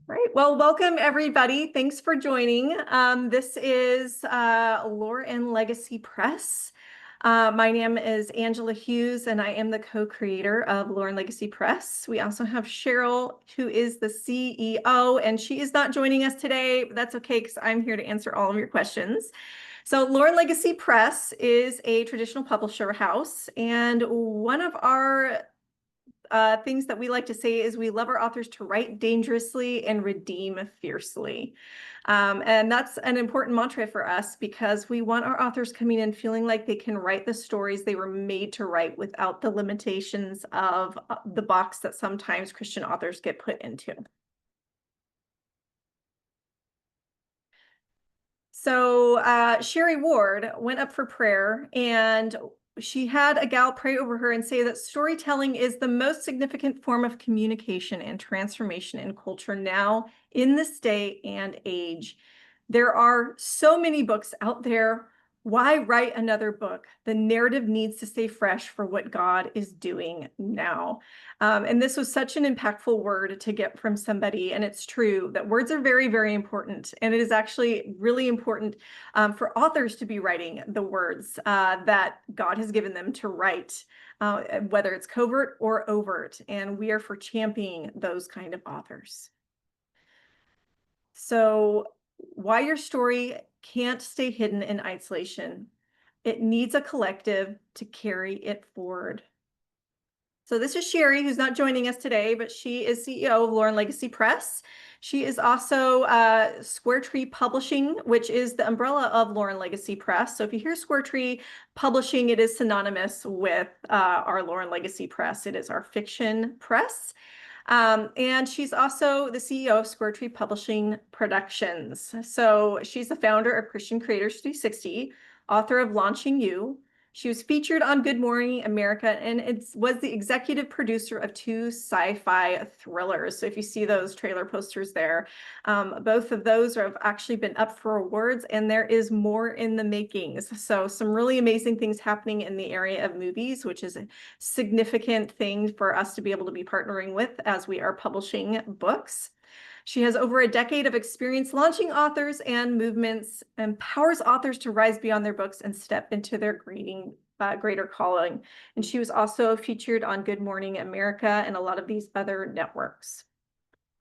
Right. Well, welcome everybody. Thanks for joining. This is Lore&Legacy Press. My name is Angela Hughes, and I am the co-creator of Lore&Legacy Press. We also have Cheryl, who is the CEO, and she is not joining us today, but that's okay because I'm here to answer all of your questions. So Lore&Legacy Press is a traditional publisher house, and one of our things that we like to say is we love our authors to write dangerously and redeem fiercely. And that's an important mantra for us because we want our authors coming in feeling like they can write the stories they were made to write without the limitations of the box that sometimes Christian authors get put into. So Sherry Ward went up for prayer, and she had a gal pray over her and say that storytelling is the most significant form of communication and transformation in culture now in this day and age. There are so many books out there. Why write another book? The narrative needs to stay fresh for what God is doing now. And this was such an impactful word to get from somebody. And it's true that words are very, very important. And it is actually really important for authors to be writing the words that God has given them to write, whether it's covert or overt. And we are for championing those kind of authors. So why your story can't stay hidden in isolation. It needs a collective to carry it forward. So this is Sherry, who's not joining us today, but she is CEO of Lore&Legacy Press. She is also Square Tree Publishing, which is the umbrella of Lore&Legacy Press. So if you hear Square Tree Publishing, it is synonymous with our Lore&Legacy Press. It is our fiction press. And she's also the CEO of Square Tree Publishing Productions. So she's the founder of Christian Creators 360, author of Launching You. She was featured on Good Morning America, and it was the executive producer of 2 sci-fi thrillers. So if you see those trailer posters there, both of those have actually been up for awards, and there is more in the makings. So some really amazing things happening in the area of movies, which is a significant thing for us to be able to be partnering with as we are publishing books. She has over a decade of experience launching authors and movements, empowers authors to rise beyond their books and step into their greater calling. And she was also featured on Good Morning America and a lot of these other networks.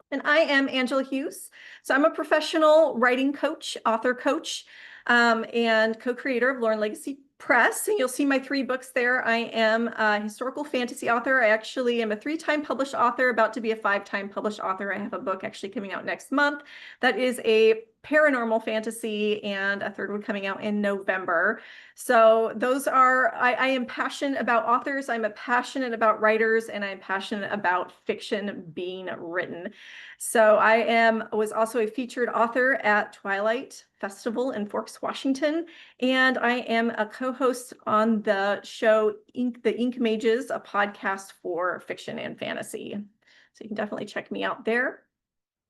And I am Angela Hughes. So I'm a professional writing coach, author coach, and co-creator of Lore&Legacy Press. And you'll see my 3 books there. I am a historical fantasy author. I actually am a 3-time published author, about to be a 5-time published author. I have a book actually coming out next month that is a paranormal fantasy, and a 3rd one coming out in November. So those are, I am passionate about authors, I'm passionate about writers, and I'm passionate about fiction being written. So I was also a featured author at Twilight Festival in Forks, Washington, and I am a co-host on the show The Ink Mages, a podcast for fiction and fantasy. So you can definitely check me out there.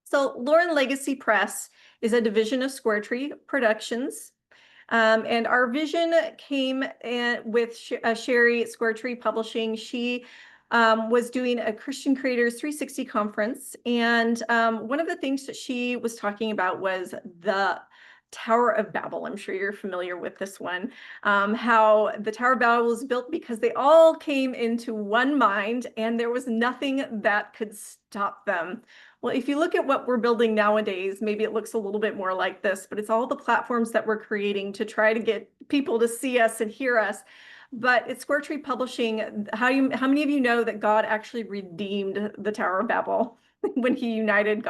So Lore&Legacy Press is a division of Square Tree Productions. And our vision came with Sherry at Square Tree Publishing. She was doing a Christian Creators 360 conference. And one of the things that she was talking about was the Tower of Babel. I'm sure you're familiar with this one. How the Tower of Babel was built because they all came into one mind and there was nothing that could stop them. Well, if you look at what we're building nowadays, maybe it looks a little bit more like this, but it's all the platforms that we're creating to try to get people to see us and hear us. But at Square Tree Publishing, how many of you know that God actually redeemed the Tower of Babel when he united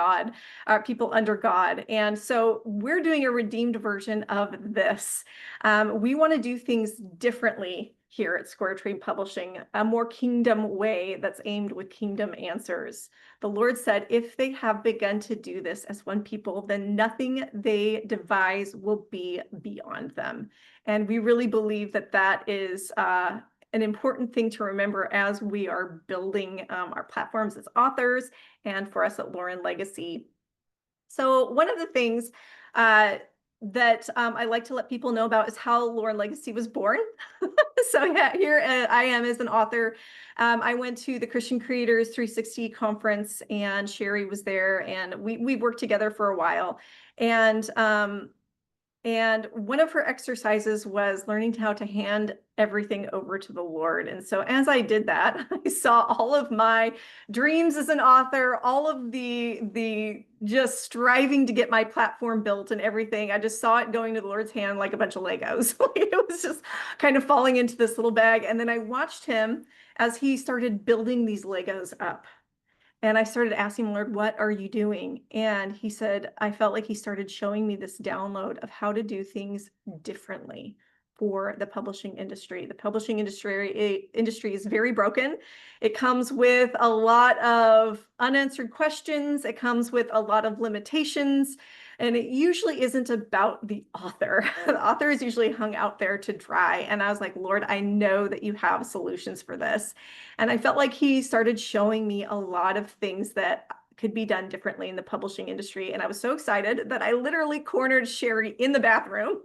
people under God? And so we're doing a redeemed version of this. We want to do things differently here at Square Tree Publishing, a more kingdom way that's aimed with kingdom answers. The Lord said, if they have begun to do this as one people, then nothing they devise will be beyond them. And we really believe that that is an important thing to remember as we are building our platforms as authors and for us at Lore&Legacy. So one of the things that I like to let people know about is how Lore&Legacy was born. So yeah, here I am as an author. I went to the Christian Creators 360 conference, and Sherry was there, and we worked together for a while. And one of her exercises was learning how to hand everything over to the Lord. And so as I did that, I saw all of my dreams as an author, all of the just striving to get my platform built and everything. I just saw it going to the Lord's hand like a bunch of Legos. It was just kind of falling into this little bag. And then I watched him as he started building these Legos up. And I started asking the Lord, what are you doing? And he said, I felt like he started showing me this download of how to do things differently for the publishing industry. The publishing industry is very broken. It comes with a lot of unanswered questions. It comes with a lot of limitations. And it usually isn't about the author. The author is usually hung out there to dry. And I was like, Lord, I know that you have solutions for this. And I felt like he started showing me a lot of things that could be done differently in the publishing industry. And I was so excited that I literally cornered Sherry in the bathroom.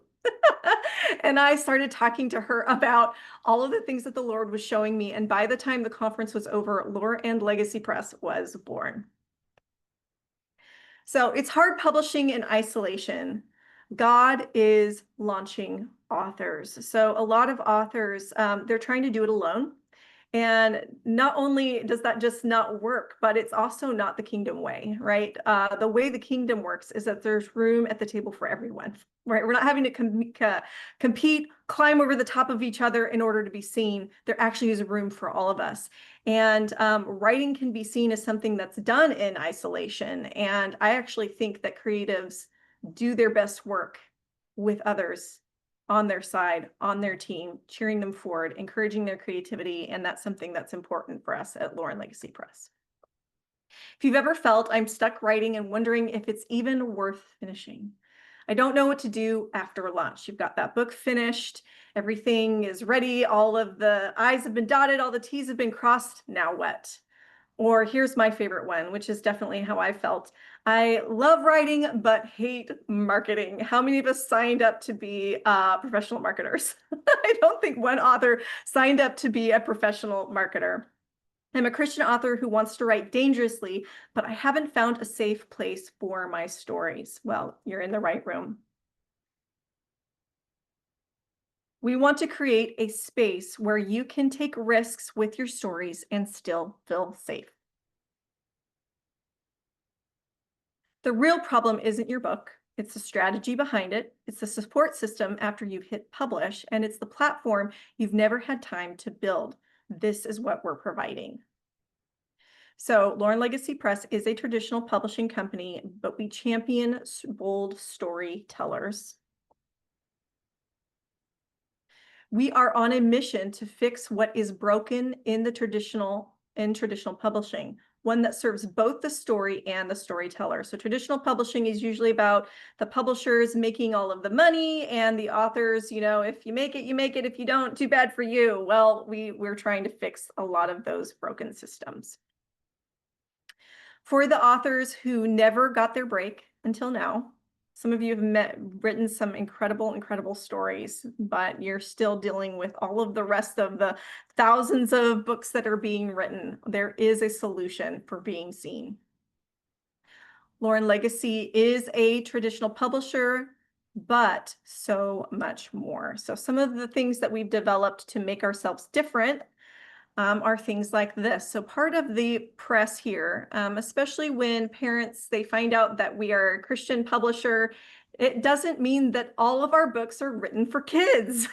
And I started talking to her about all of the things that the Lord was showing me. And by the time the conference was over, Lore&Legacy Press was born. So it's hard publishing in isolation. God is launching authors. So a lot of authors, they're trying to do it alone. And not only does that just not work, but it's also not the kingdom way, right? The way the kingdom works is that there's room at the table for everyone, right? We're not having to compete, climb over the top of each other in order to be seen. There actually is room for all of us. And writing can be seen as something that's done in isolation. And I actually think that creatives do their best work with others on their side, on their team, cheering them forward, encouraging their creativity. And that's something that's important for us at Lore&Legacy Press. If you've ever felt I'm stuck writing and wondering if it's even worth finishing, I don't know what to do after launch. You've got that book finished, everything is ready, all of the I's have been dotted, all the T's have been crossed, now what? Or here's my favorite one, which is definitely how I felt. I love writing, but hate marketing. How many of us signed up to be professional marketers? I don't think one author signed up to be a professional marketer. I'm a Christian author who wants to write dangerously, but I haven't found a safe place for my stories. Well, you're in the right room. We want to create a space where you can take risks with your stories and still feel safe. The real problem isn't your book. It's the strategy behind it. It's the support system after you've hit publish, and it's the platform you've never had time to build. This is what we're providing. So Lore&Legacy Press is a traditional publishing company, but we champion bold storytellers. We are on a mission to fix what is broken in traditional publishing, one that serves both the story and the storyteller. So traditional publishing is usually about the publishers making all of the money and the authors, if you make it, you make it. If you don't, too bad for you. Well, we're trying to fix a lot of those broken systems. For the authors who never got their break until now, some of you have written some incredible stories, but you're still dealing with all of the rest of the thousands of books that are being written. There is a solution for being seen. Lore&Legacy is a traditional publisher, but so much more. So some of the things that we've developed to make ourselves different are things like this. So part of the press here, especially when parents, they find out that we are a Christian publisher, it doesn't mean that all of our books are written for kids.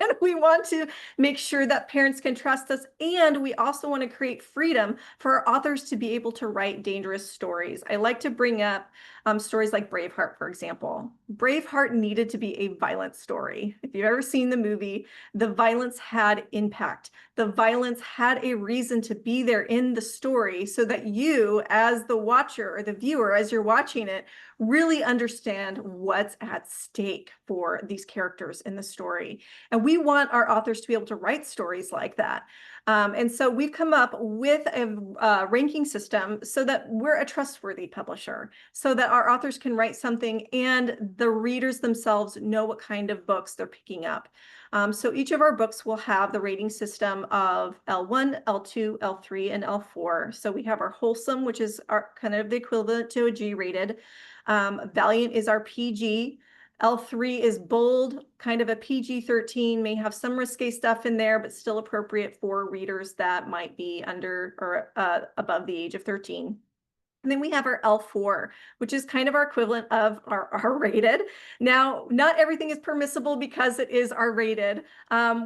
And we want to make sure that parents can trust us. And we also want to create freedom for our authors to be able to write dangerous stories. I like to bring up stories like Braveheart, for example. Braveheart needed to be a violent story. If you've ever seen the movie, the violence had impact. The violence had a reason to be there in the story so that you, as the watcher or the viewer, as you're watching it, really understand what's at stake for these characters in the story. And we want our authors to be able to write stories like that. And so we've come up with a ranking system so that we're a trustworthy publisher, so that our authors can write something and the readers themselves know what kind of books they're picking up. So each of our books will have the rating system of L1, L2, L3, and L4. So we have our wholesome, which is our kind of the equivalent to a G-rated. Valiant is our PG. L3 is bold, kind of a PG-13, may have some risque stuff in there, but still appropriate for readers that might be under or above the age of 13. And then we have our L4, which is kind of our equivalent of our R-rated. Now, not everything is permissible because it is R-rated.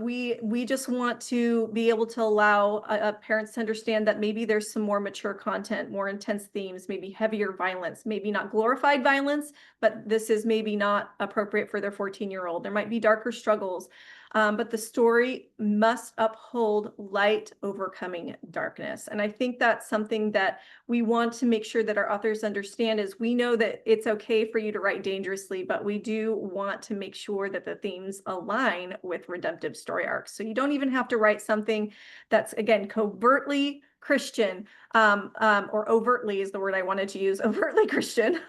We just want to be able to allow parents to understand that maybe there's some more mature content, more intense themes, maybe heavier violence, maybe not glorified violence, but this is maybe not appropriate for their 14-year-old. There might be darker struggles. But the story must uphold light overcoming darkness. And I think that's something that we want to make sure that our authors understand is we know that it's okay for you to write dangerously, but we do want to make sure that the themes align with redemptive story arcs. So you don't even have to write something that's, again, covertly Christian, or overtly is the word I wanted to use, overtly Christian.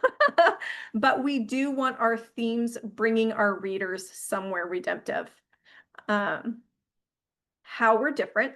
But we do want our themes bringing our readers somewhere redemptive. How we're different.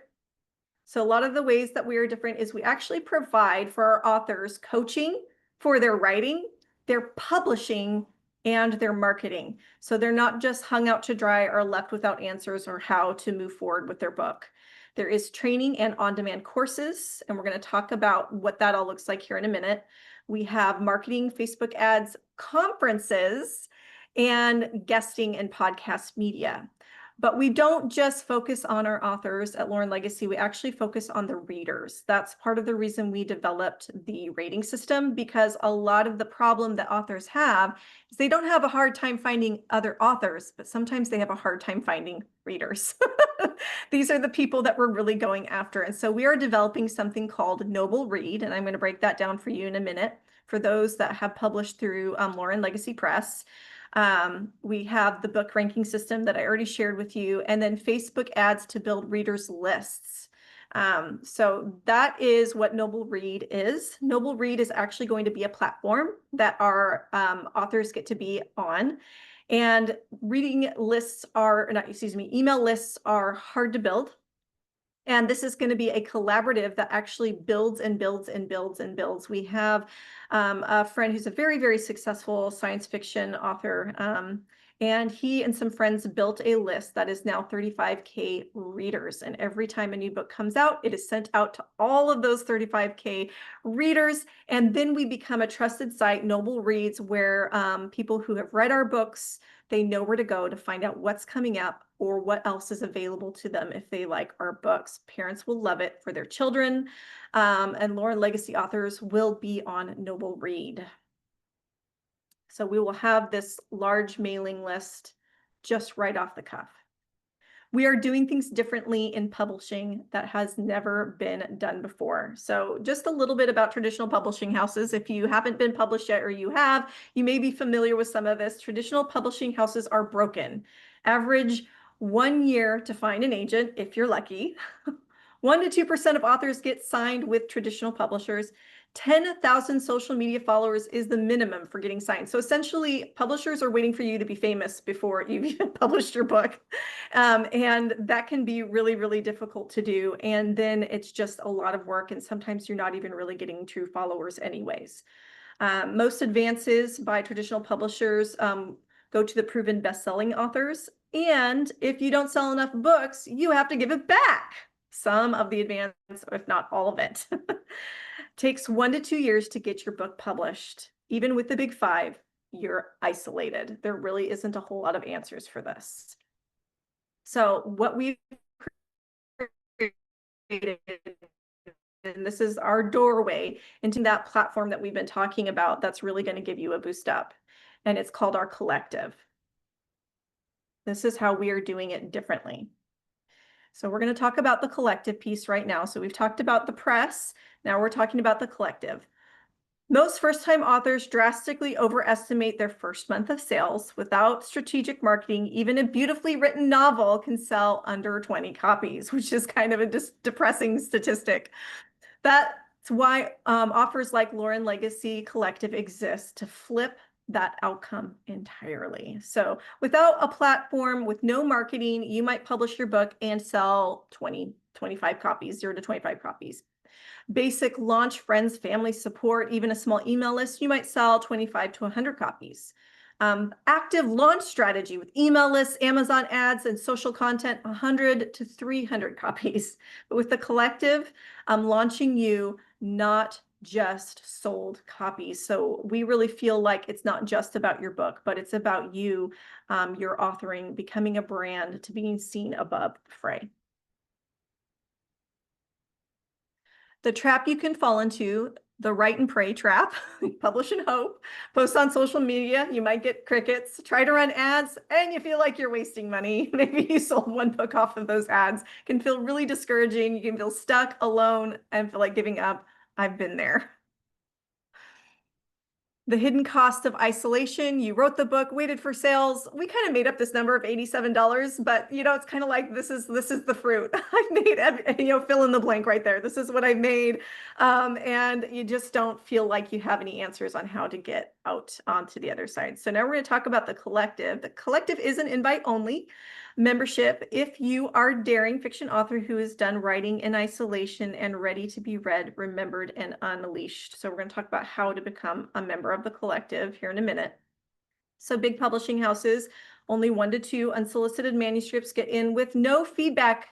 So a lot of the ways that we are different is we actually provide for our authors coaching for their writing, their publishing, and their marketing. So they're not just hung out to dry or left without answers or how to move forward with their book. There is training and on-demand courses, and we're going to talk about what that all looks like here in a minute. We have marketing, Facebook ads, conferences, and guesting and podcast media. But we don't just focus on our authors at Lore&Legacy, we actually focus on the readers. That's part of the reason we developed the rating system, because a lot of the problem that authors have is they don't have a hard time finding other authors, but sometimes they have a hard time finding readers. These are the people that we're really going after. And so we are developing something called Noble Read, and I'm going to break that down for you in a minute for those that have published through Lore&Legacy Press. We have the book ranking system that I already shared with you, and then Facebook ads to build readers lists. So that is what Noble Read is. Noble Read is actually going to be a platform that our authors get to be on. And email lists are hard to build. And this is going to be a collaborative that actually builds and builds and builds and builds. We have a friend who's a very, very successful science fiction author. And he and some friends built a list that is now 35K readers. And every time a new book comes out, it is sent out to all of those 35K readers. And then we become a trusted site, Noble Reads, where people who have read our books, they know where to go to find out what's coming up or what else is available to them if they like our books. Parents will love it for their children, and Lore&Legacy authors will be on Noble Read. So we will have this large mailing list just right off the cuff. We are doing things differently in publishing that has never been done before. So just a little bit about traditional publishing houses. If you haven't been published yet, or you have, you may be familiar with some of this. Traditional publishing houses are broken. Average 1 year to find an agent, if you're lucky. 1 to 2% of authors get signed with traditional publishers. 10,000 social media followers is the minimum for getting signed. So essentially, publishers are waiting for you to be famous before you've even published your book. And that can be really, really difficult to do. And then it's just a lot of work. And sometimes you're not even really getting true followers anyways. Most advances by traditional publishers go to the proven best-selling authors. And if you don't sell enough books, you have to give it back. Some of the advance, if not all of it. Takes 1 to 2 years to get your book published. Even with the big 5, you're isolated. There really isn't a whole lot of answers for this. So what we've created, and this is our doorway into that platform that we've been talking about, that's really going to give you a boost up. And it's called our collective. This is how we are doing it differently. So we're going to talk about the collective piece right now. So we've talked about the press. Now we're talking about the collective. Most first-time authors drastically overestimate their first month of sales. Without strategic marketing, even a beautifully written novel can sell under 20 copies, which is kind of a depressing statistic. That's why offers like Lore&Legacy Collective exist, to flip that outcome entirely. So without a platform, with no marketing, you might publish your book and sell 20, 25 copies, 0 to 25 copies. Basic launch, friends, family support, even a small email list, you might sell 25 to 100 copies. Active launch strategy with email lists, Amazon ads, and social content, 100 to 300 copies. But with the collective, launching you, not just sold copies. So we really feel like it's not just about your book, but it's about you, your authoring, becoming a brand, to being seen above the fray. The trap you can fall into, the write and pray trap. Publish and hope. Post on social media, you might get crickets. Try to run ads and you feel like you're wasting money. Maybe you sold one book off of those ads. It can feel really discouraging. You can feel stuck, alone, and feel like giving up. I've been there. The hidden cost of isolation. You wrote the book, waited for sales. We kind of made up this number of $87, but it's kind of like, this is the fruit. I've made, fill in the blank right there. This is what I made. And you just don't feel like you have any answers on how to get out onto the other side. So now we're going to talk about the collective. The collective is an invite only membership if you are a daring fiction author who is done writing in isolation and ready to be read, remembered, and unleashed. So we're going to talk about how to become a member of the collective here in a minute. So big publishing houses, only 1 to 2 unsolicited manuscripts get in with no feedback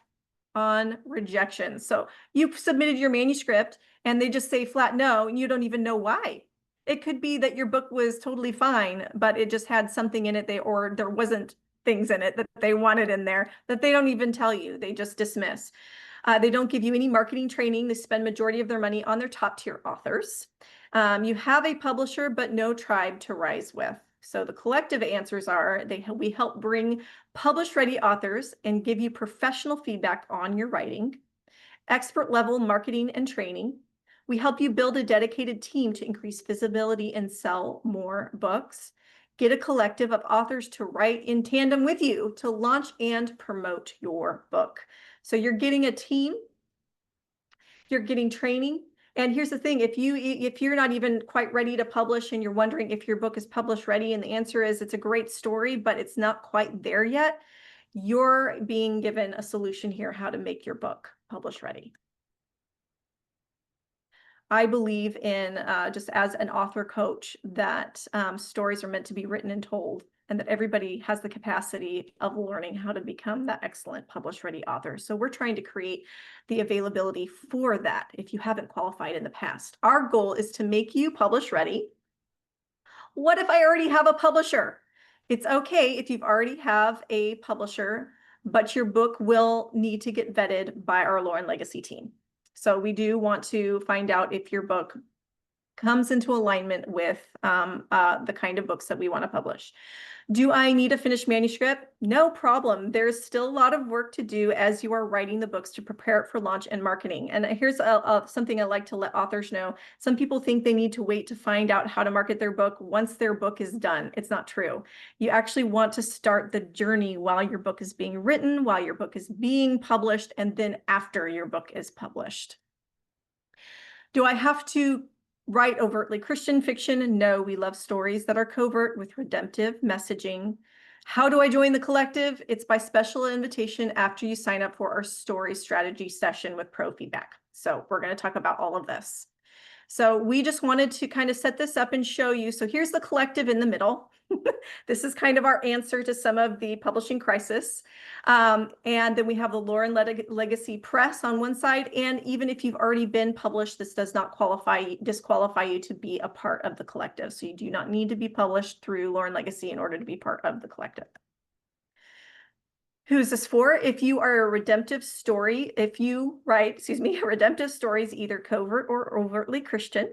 on rejection. So you've submitted your manuscript and they just say flat no, and you don't even know why. It could be that your book was totally fine, but it just had something in it, or there wasn't things in it that they wanted in there that they don't even tell you. They just dismiss. They don't give you any marketing training. They spend majority of their money on their top tier authors. You have a publisher, but no tribe to rise with. So the collective answers are, we help bring published ready authors and give you professional feedback on your writing, expert level marketing and training. We help you build a dedicated team to increase visibility and sell more books. Get a collective of authors to write in tandem with you to launch and promote your book. So you're getting a team, you're getting training. And here's the thing, if you're not even quite ready to publish and you're wondering if your book is publish ready, and the answer is it's a great story, but it's not quite there yet, you're being given a solution here, how to make your book publish ready. I believe in, just as an author coach, that stories are meant to be written and told, and that everybody has the capacity of learning how to become that excellent publish-ready author. So we're trying to create the availability for that if you haven't qualified in the past. Our goal is to make you publish-ready. What if I already have a publisher? It's okay if you've already have a publisher, but your book will need to get vetted by our Lore&Legacy team. So we do want to find out if your book comes into alignment with the kind of books that we want to publish. Do I need a finished manuscript? No problem. There's still a lot of work to do as you are writing the books to prepare it for launch and marketing. And here's something I like to let authors know. Some people think they need to wait to find out how to market their book once their book is done. It's not true. You actually want to start the journey while your book is being written, while your book is being published, and then after your book is published. Do I have to write overtly Christian fiction? No, we love stories that are covert with redemptive messaging. How do I join the collective? It's by special invitation after you sign up for our story strategy session with pro feedback. So we're going to talk about all of this. So we just wanted to kind of set this up and show you. So here's the collective in the middle. This is kind of our answer to some of the publishing crisis. And then we have the Lore&Legacy Press on one side. And even if you've already been published, this does not disqualify you to be a part of the collective. So you do not need to be published through Lore&Legacy in order to be part of the collective. Who's this for? If you are a redemptive story, if you write, redemptive stories, either covert or overtly Christian,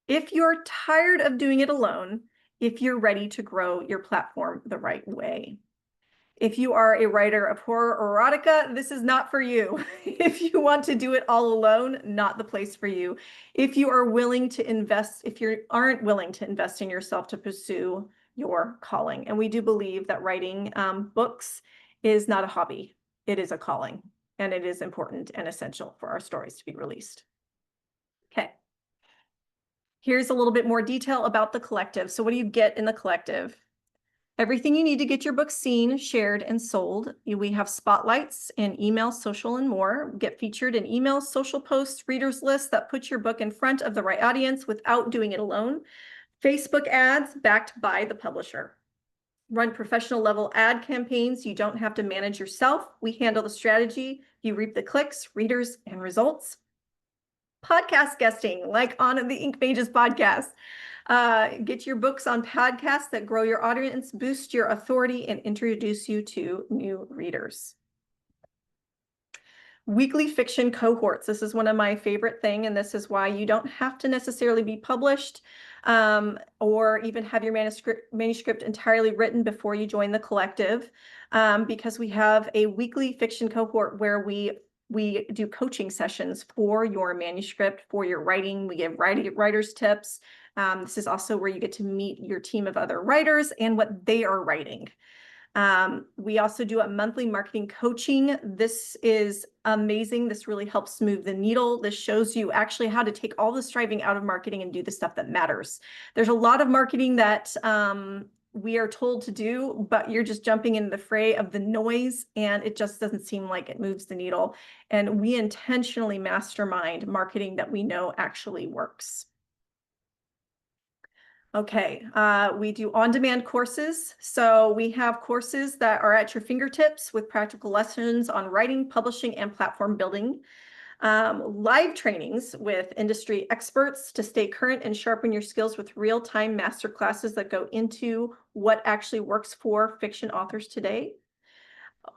if you're tired of doing it alone, if you're ready to grow your platform the right way. If you are a writer of horror or erotica, this is not for you. If you want to do it all alone, not the place for you. If you are willing to invest, if you aren't willing to invest in yourself to pursue your calling. And we do believe that writing books is not a hobby. It is a calling, and it is important and essential for our stories to be released. Okay. Here's a little bit more detail about the collective. So what do you get in the collective? Everything you need to get your book seen, shared, and sold. We have spotlights in email, social, and more. Get featured in emails, social posts, readers lists that put your book in front of the right audience without doing it alone. Facebook ads backed by the publisher. Run professional level ad campaigns you don't have to manage yourself. We handle the strategy. You reap the clicks, readers, and results. Podcast guesting, like on the Ink Pages podcast. Get your books on podcasts that grow your audience, boost your authority, and introduce you to new readers. Weekly fiction cohorts. This is one of my favorite things, and this is why you don't have to necessarily be published or even have your manuscript entirely written before you join the collective, because we have a weekly fiction cohort where we do coaching sessions for your manuscript, for your writing. We give writers tips. This is also where you get to meet your team of other writers and what they are writing. We also do a monthly marketing coaching. This is amazing. This really helps move the needle. This shows you actually how to take all the striving out of marketing and do the stuff that matters. There's a lot of marketing that we are told to do, but you're just jumping into the fray of the noise, and it just doesn't seem like it moves the needle. And we intentionally mastermind marketing that we know actually works. Okay, we do on-demand courses. So we have courses that are at your fingertips with practical lessons on writing, publishing, and platform building. Live trainings with industry experts to stay current and sharpen your skills with real-time master classes that go into what actually works for fiction authors today.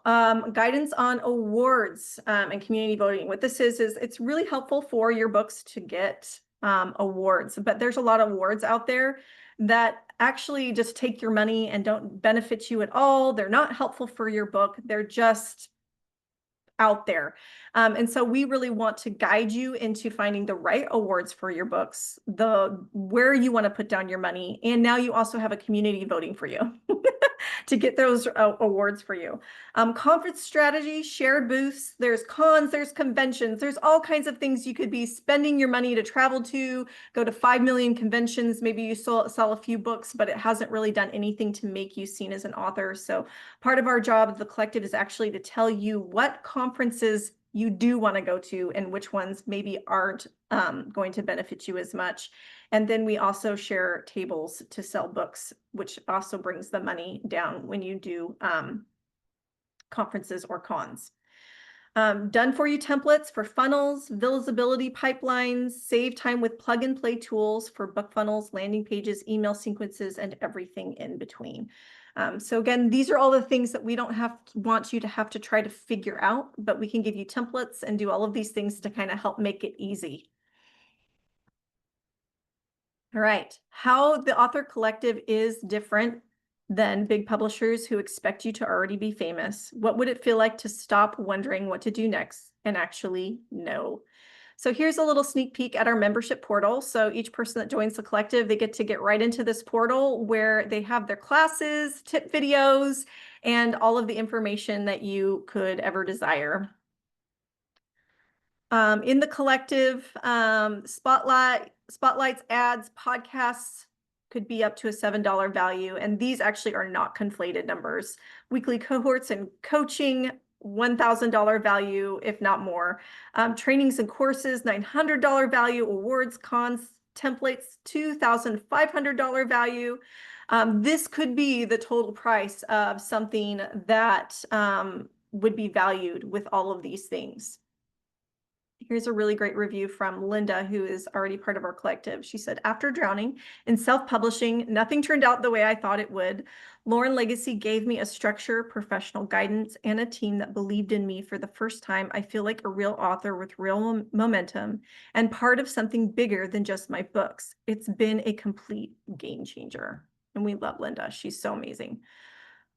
Guidance on awards and community voting. What this is it's really helpful for your books to get awards, but there's a lot of awards out there that actually just take your money and don't benefit you at all. They're not helpful for your book. They're just out there. And so we really want to guide you into finding the right awards for your books, where you want to put down your money. And now you also have a community voting for you to get those awards for you. Conference strategy, shared booths, there's cons, there's conventions, there's all kinds of things you could be spending your money to travel to, go to 5 million conventions. Maybe you sell a few books, but it hasn't really done anything to make you seen as an author. So part of our job at the collective is actually to tell you what conferences you do want to go to and which ones maybe aren't going to benefit you as much. And then we also share tables to sell books, which also brings the money down when you do conferences or cons. Done for you templates for funnels, visibility pipelines, save time with plug and play tools for book funnels, landing pages, email sequences, and everything in between. So again, these are all the things that we don't want you to have to try to figure out, but we can give you templates and do all of these things to kind of help make it easy. All right, how the author collective is different than big publishers who expect you to already be famous. What would it feel like to stop wondering what to do next and actually know? So here's a little sneak peek at our membership portal. So each person that joins the collective, they get to get right into this portal where they have their classes, tip videos, and all of the information that you could ever desire. In the collective, spotlights, ads, podcasts could be up to a $7 value. And these actually are not conflated numbers. Weekly cohorts and coaching, $1,000 value, if not more. Trainings and courses, $900 value. Awards, cons, templates, $2,500 value. This could be the total price of something that would be valued with all of these things. Here's a really great review from Linda, who is already part of our collective. She said, after drowning in self-publishing, nothing turned out the way I thought it would. Lore&Legacy gave me a structure, professional guidance, and a team that believed in me for the first time. I feel like a real author with real momentum and part of something bigger than just my books. It's been a complete game changer. And we love Linda. She's so amazing.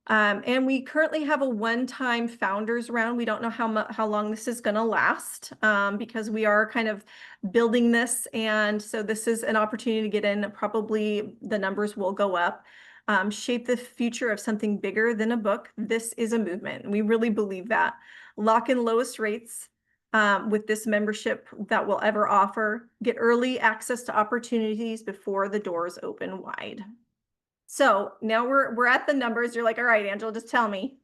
And we currently have a one-time founders round. We don't know how long this is going to last, because we are kind of building this. And so this is an opportunity to get in. Probably the numbers will go up. Shape the future of something bigger than a book. This is a movement. We really believe that. Lock in lowest rates with this membership that we'll ever offer. Get early access to opportunities before the doors open wide. So now we're at the numbers. You're like, all right, Angela, just tell me.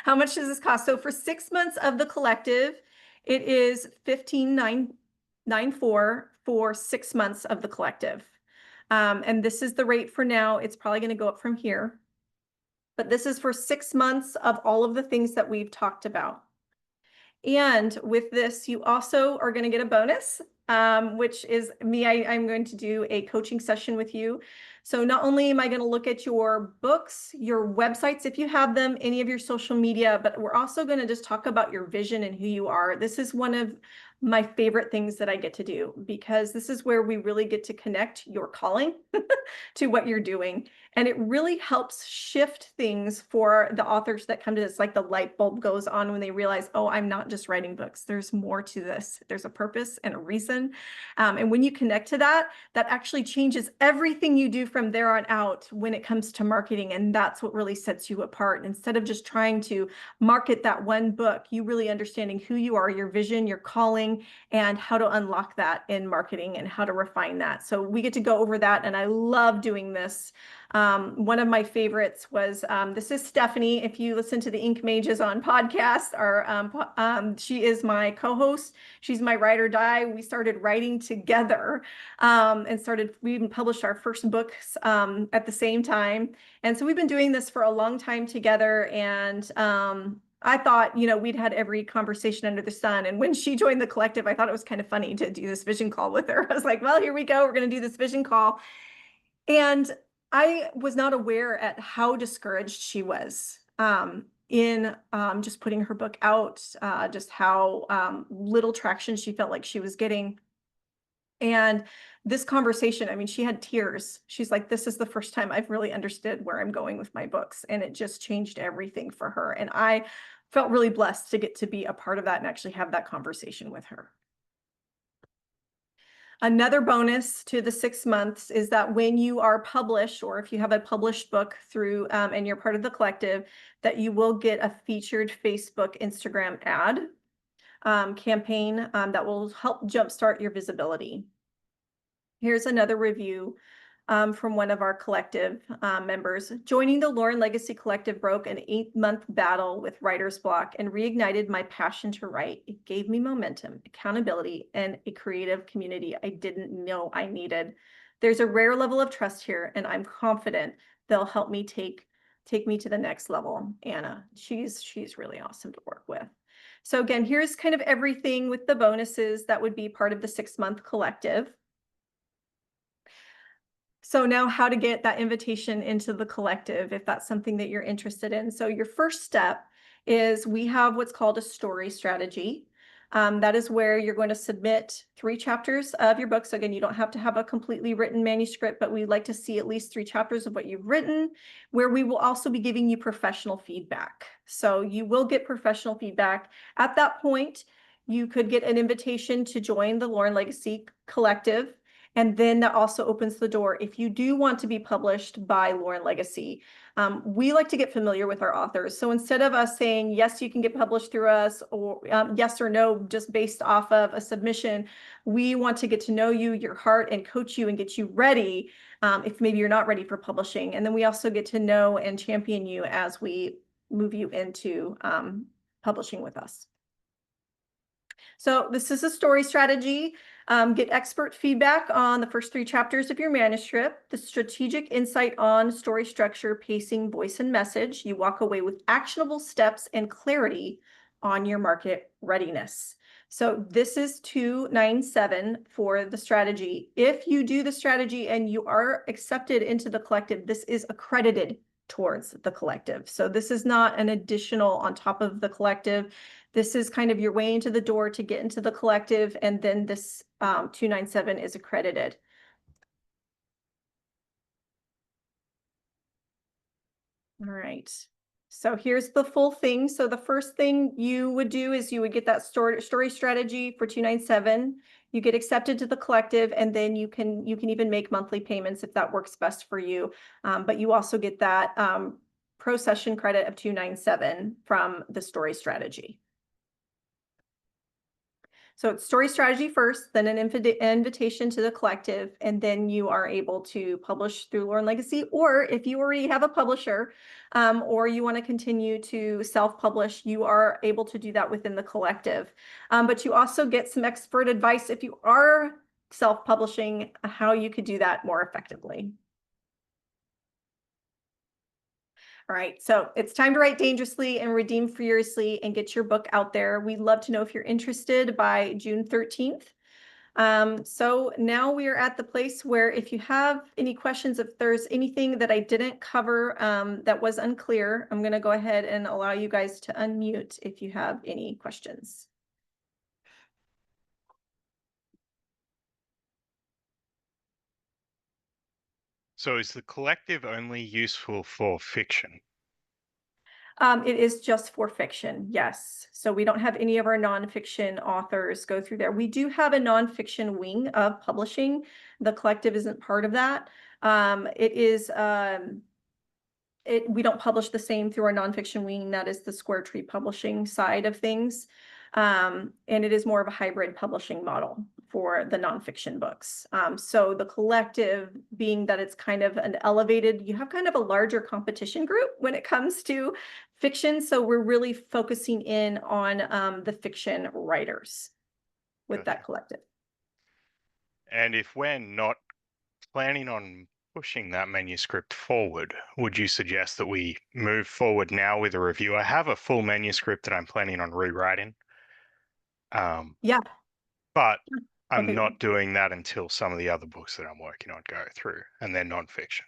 How much does this cost? So for 6 months of the collective, it is $15,994 for 6 months of the collective. And this is the rate for now. It's probably going to go up from here. But this is for 6 months of all of the things that we've talked about. And with this, you also are going to get a bonus, which is me. I'm going to do a coaching session with you. So not only am I going to look at your books, your websites, if you have them, any of your social media, but we're also going to just talk about your vision and who you are. This is one of my favorite things that I get to do, because this is where we really get to connect your calling to what you're doing. And it really helps shift things for the authors that come to this, like the light bulb goes on when they realize, oh, I'm not just writing books. There's more to this. There's a purpose and a reason. And when you connect to that, that actually changes everything you do from there on out when it comes to marketing. And that's what really sets you apart. Instead of just trying to market that one book, you really understanding who you are, your vision, your calling, and how to unlock that in marketing and how to refine that. So we get to go over that. And I love doing this. One of my favorites was, this is Stephanie. If you listen to the Ink Mages on podcast, she is my co-host. She's my ride or die. We started writing together, we even published our first books, at the same time. And so we've been doing this for a long time together. And, I thought, we'd had every conversation under the sun. And when she joined the collective, I thought it was kind of funny to do this vision call with her. I was like, well, here we go. We're going to do this vision call. And I was not aware at how discouraged she was in just putting her book out, just how little traction she felt like she was getting. And this conversation, I mean, she had tears. She's like, this is the first time I've really understood where I'm going with my books. And it just changed everything for her. And I felt really blessed to get to be a part of that and actually have that conversation with her. Another bonus to the 6 months is that when you are published, or if you have a published book through and you're part of the collective, that you will get a featured Facebook, Instagram ad campaign that will help jumpstart your visibility. Here's another review from one of our collective members. Joining the Lore&Legacy Collective broke an 8-month battle with writer's block and reignited my passion to write. It gave me momentum, accountability, and a creative community I didn't know I needed. There's a rare level of trust here, and I'm confident they'll help me take me to the next level. Anna, she's really awesome to work with. So again, here's kind of everything with the bonuses that would be part of the 6-month collective. So now how to get that invitation into the collective, if that's something that you're interested in. So your first step is we have what's called a story strategy. That is where you're going to submit 3 chapters of your book. So again, you don't have to have a completely written manuscript, but we'd like to see at least 3 chapters of what you've written, where we will also be giving you professional feedback. So you will get professional feedback. At that point, you could get an invitation to join the Lore&Legacy Collective. And then that also opens the door. If you do want to be published by Lore&Legacy, we like to get familiar with our authors. So instead of us saying, yes, you can get published through us, or yes or no, just based off of a submission, we want to get to know you, your heart, and coach you and get you ready if maybe you're not ready for publishing. And then we also get to know and champion you as we move you into publishing with us. So this is a story strategy. Get expert feedback on the first 3 chapters of your manuscript, the strategic insight on story structure, pacing, voice, and message. You walk away with actionable steps and clarity on your market readiness. So this is 297 for the strategy. If you do the strategy and you are accepted into the collective, this is accredited towards the collective. So this is not an additional on top of the collective. This is kind of your way into the door to get into the collective, and then this 297 is accredited. All right. So here's the full thing. So the first thing you would do is you would get that story strategy for 297. You get accepted to the collective, and then you can even make monthly payments if that works best for you. But you also get that pro session credit of 297 from the story strategy. So it's story strategy first, then an invitation to the collective, and then you are able to publish through Lore&Legacy. Or if you already have a publisher, or you want to continue to self-publish, you are able to do that within the collective. But you also get some expert advice if you are self-publishing, how you could do that more effectively. All right, so it's time to write dangerously and redeem furiously and get your book out there. We'd love to know if you're interested by June 13th. So now we are at the place where if you have any questions, if there's anything that I didn't cover that was unclear, I'm going to go ahead and allow you guys to unmute if you have any questions. So is the collective only useful for fiction? It is just for fiction, yes. So we don't have any of our nonfiction authors go through there. We do have a nonfiction wing of publishing. The collective isn't part of that. We don't publish the same through our nonfiction wing. That is the Square Tree Publishing side of things. And it is more of a hybrid publishing model for the nonfiction books. So the collective, being that it's kind of an elevated, you have kind of a larger competition group when it comes to fiction. So we're really focusing in on the fiction writers with that collective. And if we're not planning on pushing that manuscript forward, would you suggest that we move forward now with a review? I have a full manuscript that I'm planning on rewriting. Yeah. But I'm Okay. not doing that until some of the other books that I'm working on go through, and they're nonfiction.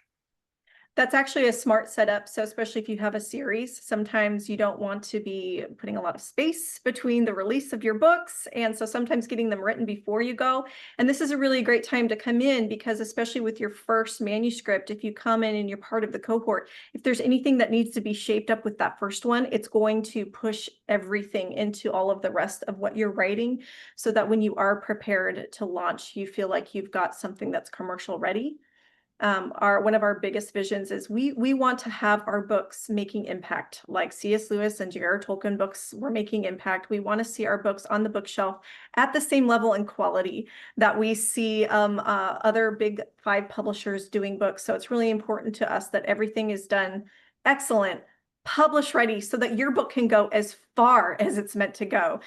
That's actually a smart setup. So especially if you have a series, sometimes you don't want to be putting a lot of space between the release of your books. And so sometimes getting them written before you go. And this is a really great time to come in because especially with your first manuscript, if you come in and you're part of the cohort, if there's anything that needs to be shaped up with that first one, it's going to push everything into all of the rest of what you're writing so that when you are prepared to launch, you feel like you've got something that's commercial ready. One of our biggest visions is we want to have our books making impact, like C.S. Lewis and J.R.R. Tolkien books were making impact. We want to see our books on the bookshelf at the same level and quality that we see other big 5 publishers doing books. So it's really important to us that everything is done excellent, publish ready, so that your book can go as far as it's meant to go.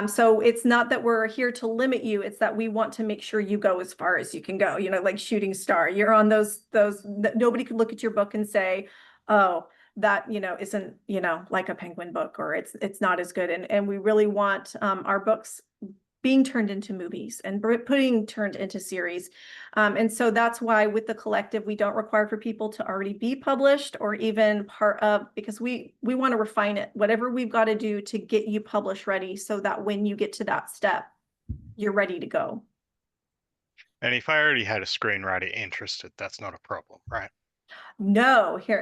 So it's not that we're here to limit you, it's that we want to make sure you go as far as you can go, like shooting star. You're on those nobody could look at your book and say, oh, that isn't like a Penguin book, or it's not as good. And we really want our books being turned into movies and turned into series. And so that's why with the collective, we don't require for people to already be published or even part of, because we want to refine it, whatever we've got to do to get you published ready so that when you get to that step, you're ready to go. And if I already had a screenwriter interested, that's not a problem, right? No, here,